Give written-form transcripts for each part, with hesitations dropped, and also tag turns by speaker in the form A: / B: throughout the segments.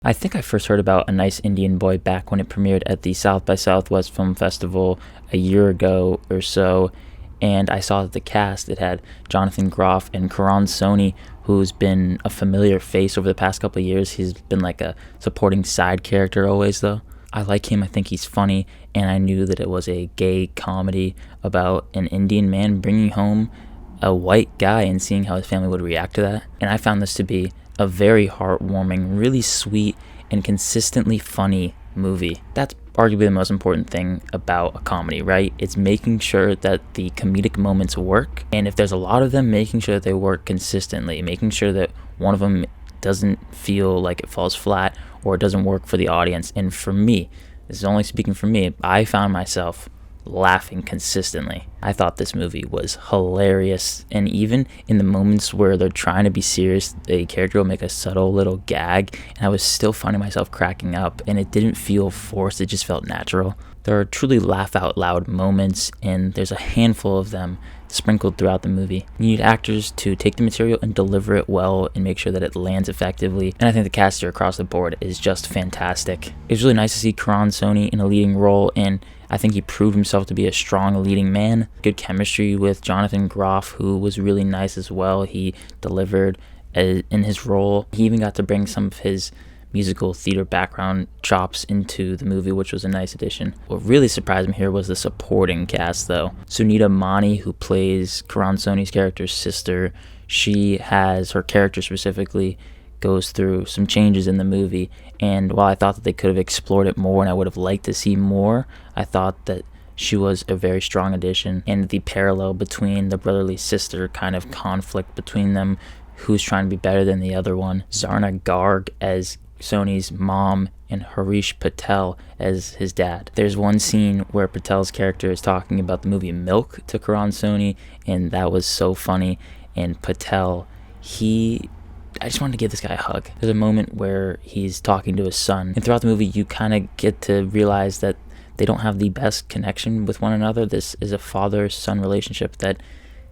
A: I think I first heard about A Nice Indian Boy back when it premiered at the South by Southwest Film Festival a year ago or so, and I saw that the cast, it had Jonathan Groff and Karan Soni, who's been a familiar face over the past couple of years. He's been like a supporting side character always, though. I like him, I think he's funny, and I knew that it was a gay comedy about an Indian man bringing home a white guy and seeing how his family would react to that. And I found this to be a very heartwarming, really sweet, and consistently funny movie. That's arguably the most important thing about a comedy, right? It's making sure that the comedic moments work, and if there's a lot of them, making sure that they work consistently, making sure that one of them doesn't feel like it falls flat or it doesn't work for the audience. And for me, this is only speaking for me, I found myself laughing consistently. I thought this movie was hilarious, and even in the moments where they're trying to be serious, the character will make a subtle little gag, and I was still finding myself cracking up, and it didn't feel forced, it just felt natural. There are truly laugh out loud moments, and there's a handful of them sprinkled throughout the movie. You need actors to take the material and deliver it well and make sure that it lands effectively, and I think the cast here across the board is just fantastic. It was really nice to see Karan Soni in a leading role, and I think he proved himself to be a strong leading man. Good chemistry with Jonathan Groff, who was really nice as well. He delivered in his role. He even got to bring some of his musical theater background chops into the movie, which was a nice addition. What really surprised me here was the supporting cast, though. Sunita Mani, who plays Karan Soni's character's sister, she has, her character specifically, goes through some changes in the movie, and while I thought that they could have explored it more and I would have liked to see more, I thought that she was a very strong addition, and the parallel between the brotherly sister kind of conflict between them, who's trying to be better than the other one. Zarna Garg as Soni's mom and Harish Patel as his dad. There's one scene where Patel's character is talking about the movie Milk to Karan Soni, and that was so funny. And Patel, I just wanted to give this guy a hug. There's a moment where he's talking to his son, and throughout the movie you kind of get to realize that they don't have the best connection with one another. This is a father-son relationship that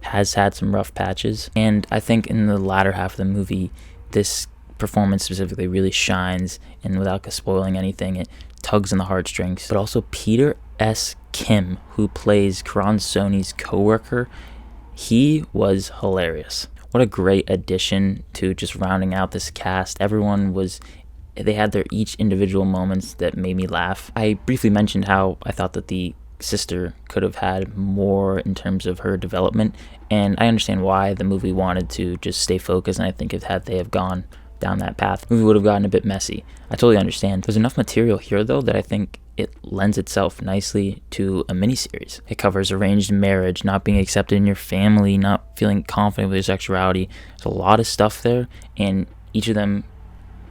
A: has had some rough patches, and I think in the latter half of the movie, this performance specifically really shines, and without spoiling anything, it tugs on the heartstrings. But also Peter S. Kim, who plays Karan Soni's co-worker, he was hilarious. What a great addition to just rounding out this cast. They had their each individual moments that made me laugh. I briefly mentioned how I thought that the sister could have had more in terms of her development, and I understand why the movie wanted to just stay focused, and I think if they have gone down that path, the movie would have gotten a bit messy. I totally understand. There's enough material here, though, that I think it lends itself nicely to a miniseries. It covers arranged marriage, not being accepted in your family, not feeling confident with your sexuality. There's a lot of stuff there, and each of them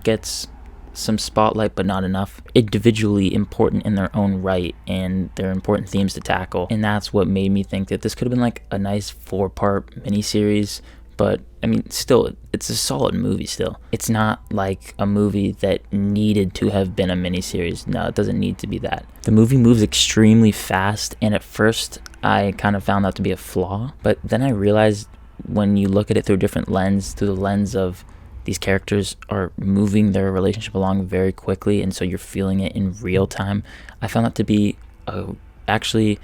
A: gets some spotlight, but not enough. Individually important in their own right, and they're important themes to tackle, and that's what made me think that this could have been like a nice 4-part miniseries. But I mean, still, it's a solid movie still. It's not like a movie that needed to have been a miniseries. No, it doesn't need to be that. The movie moves extremely fast, and at first I kind of found that to be a flaw, but then I realized when you look at it through a different lens, through the lens of these characters are moving their relationship along very quickly, and so you're feeling it in real time. I found that to be a actually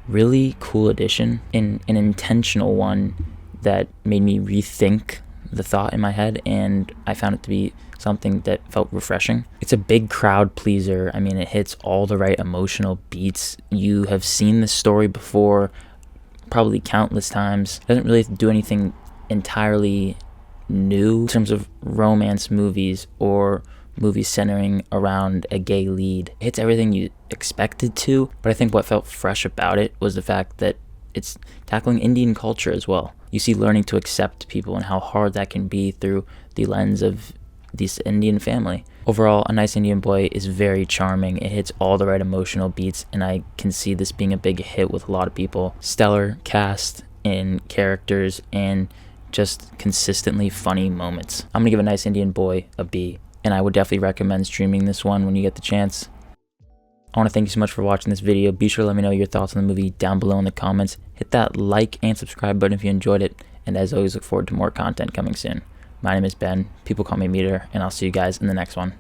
A: really cool addition, and an intentional one that made me rethink the thought in my head, and I found it to be something that felt refreshing. It's a big crowd pleaser. I mean, it hits all the right emotional beats. You have seen this story before, probably countless times. It doesn't really do anything entirely new in terms of romance movies or movies centering around a gay lead. It hits everything you expected to, but I think what felt fresh about it was the fact that it's tackling Indian culture as well. You see learning to accept people and how hard that can be through the lens of this Indian family. Overall, A Nice Indian Boy is very charming. It hits all the right emotional beats, and I can see this being a big hit with a lot of people. Stellar cast and characters, and just consistently funny moments. I'm gonna give A Nice Indian Boy a B, and I would definitely recommend streaming this one when you get the chance. I want to thank you so much for watching this video. Be sure to let me know your thoughts on the movie down below in the comments. Hit that like and subscribe button if you enjoyed it. And as always, look forward to more content coming soon. My name is Ben. People call me Meter, and I'll see you guys in the next one.